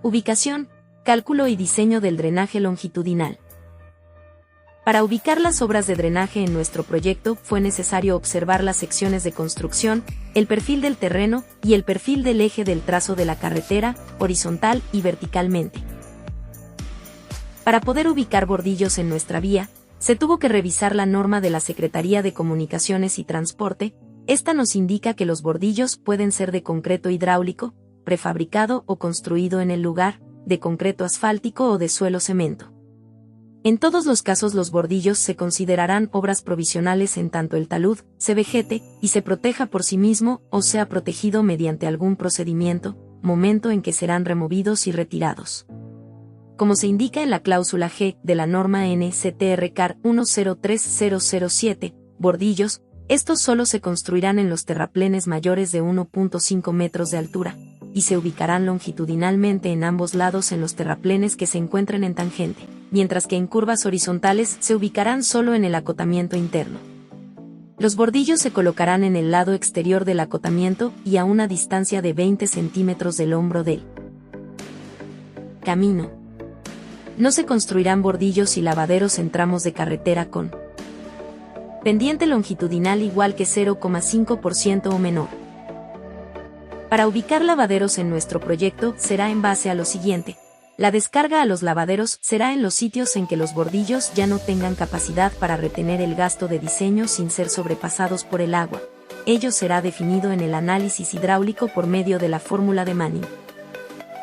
Ubicación, cálculo y diseño del drenaje longitudinal. Para ubicar las obras de drenaje en nuestro proyecto fue necesario observar las secciones de construcción, el perfil del terreno y el perfil del eje del trazo de la carretera, horizontal y verticalmente. Para poder ubicar bordillos en nuestra vía, se tuvo que revisar la norma de la Secretaría de Comunicaciones y Transporte. Esta nos indica que los bordillos pueden ser de concreto hidráulico, prefabricado o construido en el lugar, de concreto asfáltico o de suelo cemento. En todos los casos los bordillos se considerarán obras provisionales en tanto el talud se vegete y se proteja por sí mismo o sea protegido mediante algún procedimiento, momento en que serán removidos y retirados. Como se indica en la cláusula G de la norma NCTR CAR 103007, bordillos, estos solo se construirán en los terraplenes mayores de 1.5 metros de altura, y se ubicarán longitudinalmente en ambos lados en los terraplenes que se encuentren en tangente, mientras que en curvas horizontales se ubicarán solo en el acotamiento interno. Los bordillos se colocarán en el lado exterior del acotamiento y a una distancia de 20 centímetros del hombro del camino. No se construirán bordillos y lavaderos en tramos de carretera con pendiente longitudinal igual que 0,5% o menor. Para ubicar lavaderos en nuestro proyecto será en base a lo siguiente. La descarga a los lavaderos será en los sitios en que los bordillos ya no tengan capacidad para retener el gasto de diseño sin ser sobrepasados por el agua. Ello será definido en el análisis hidráulico por medio de la fórmula de Manning.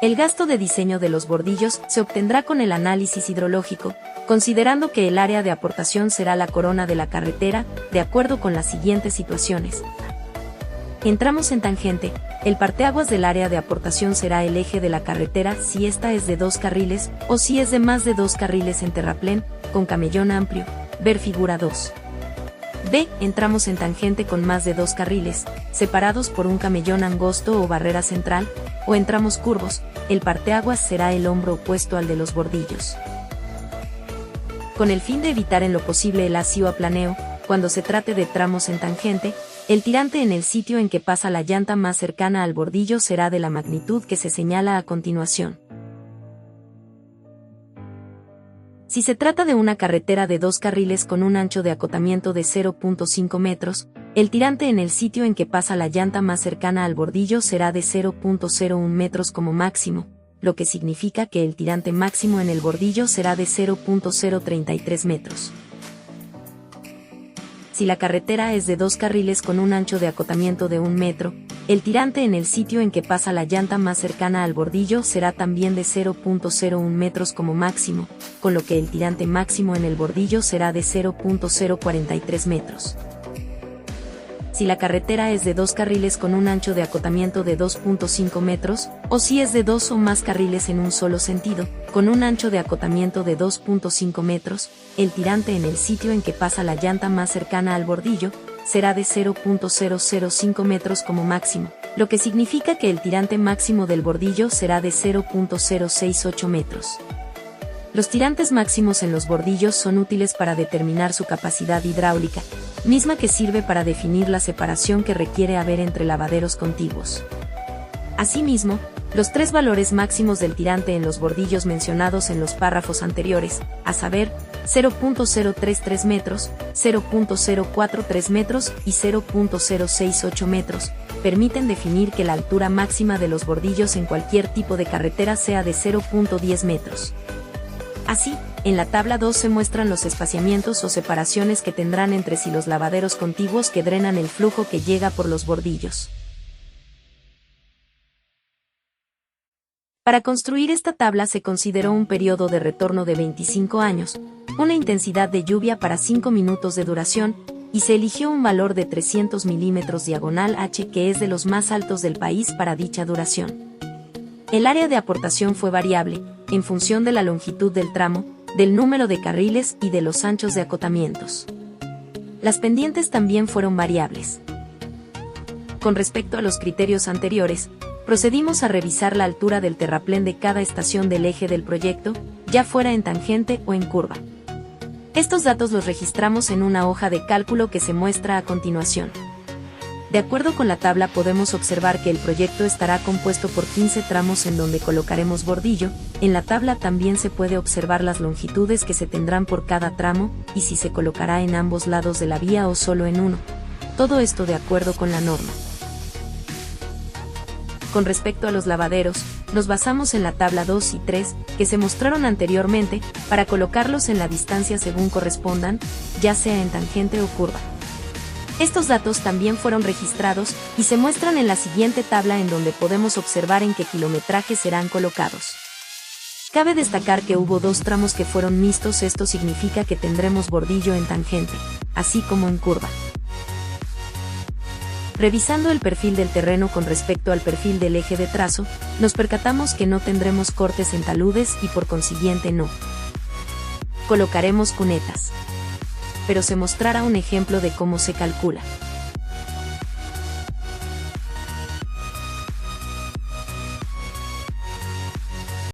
El gasto de diseño de los bordillos se obtendrá con el análisis hidrológico, considerando que el área de aportación será la corona de la carretera, de acuerdo con las siguientes situaciones. En tramos en tangente, el parteaguas del área de aportación será el eje de la carretera si esta es de 2 carriles o si es de más de 2 carriles en terraplén, con camellón amplio, ver figura 2. B. En tramos en tangente con más de 2 carriles, separados por un camellón angosto o barrera central, o en tramos curvos, el parteaguas será el hombro opuesto al de los bordillos. Con el fin de evitar en lo posible el así o aplaneo, cuando se trate de tramos en tangente, el tirante en el sitio en que pasa la llanta más cercana al bordillo será de la magnitud que se señala a continuación. Si se trata de una carretera de 2 carriles con un ancho de acotamiento de 0.5 metros, el tirante en el sitio en que pasa la llanta más cercana al bordillo será de 0.01 metros como máximo, lo que significa que el tirante máximo en el bordillo será de 0.033 metros. Si la carretera es de 2 carriles con un ancho de acotamiento de 1 metro, el tirante en el sitio en que pasa la llanta más cercana al bordillo será también de 0.01 metros como máximo, con lo que el tirante máximo en el bordillo será de 0.043 metros. Si la carretera es de 2 carriles con un ancho de acotamiento de 2.5 metros, o si es de 2 o más carriles en un solo sentido, con un ancho de acotamiento de 2.5 metros, el tirante en el sitio en que pasa la llanta más cercana al bordillo, será de 0.005 metros como máximo, lo que significa que el tirante máximo del bordillo será de 0.068 metros. Los tirantes máximos en los bordillos son útiles para determinar su capacidad hidráulica, misma que sirve para definir la separación que requiere haber entre lavaderos contiguos. Asimismo, los 3 valores máximos del tirante en los bordillos mencionados en los párrafos anteriores, a saber, 0.033 metros, 0.043 metros y 0.068 metros, permiten definir que la altura máxima de los bordillos en cualquier tipo de carretera sea de 0.10 metros. Así, en la tabla 2 se muestran los espaciamientos o separaciones que tendrán entre sí los lavaderos contiguos que drenan el flujo que llega por los bordillos. Para construir esta tabla se consideró un periodo de retorno de 25 años, una intensidad de lluvia para 5 minutos de duración, y se eligió un valor de 300 milímetros diagonal H que es de los más altos del país para dicha duración. El área de aportación fue variable, en función de la longitud del tramo, del número de carriles y de los anchos de acotamientos. Las pendientes también fueron variables. Con respecto a los criterios anteriores, procedimos a revisar la altura del terraplén de cada estación del eje del proyecto, ya fuera en tangente o en curva. Estos datos los registramos en una hoja de cálculo que se muestra a continuación. De acuerdo con la tabla podemos observar que el proyecto estará compuesto por 15 tramos en donde colocaremos bordillo. En la tabla también se puede observar las longitudes que se tendrán por cada tramo, y si se colocará en ambos lados de la vía o solo en uno. Todo esto de acuerdo con la norma. Con respecto a los lavaderos, nos basamos en la tabla 2 y 3, que se mostraron anteriormente, para colocarlos en la distancia según correspondan, ya sea en tangente o curva. Estos datos también fueron registrados y se muestran en la siguiente tabla en donde podemos observar en qué kilometraje serán colocados. Cabe destacar que hubo 2 tramos que fueron mixtos, esto significa que tendremos bordillo en tangente, así como en curva. Revisando el perfil del terreno con respecto al perfil del eje de trazo, nos percatamos que no tendremos cortes en taludes y por consiguiente no colocaremos cunetas. Pero se mostrará un ejemplo de cómo se calcula.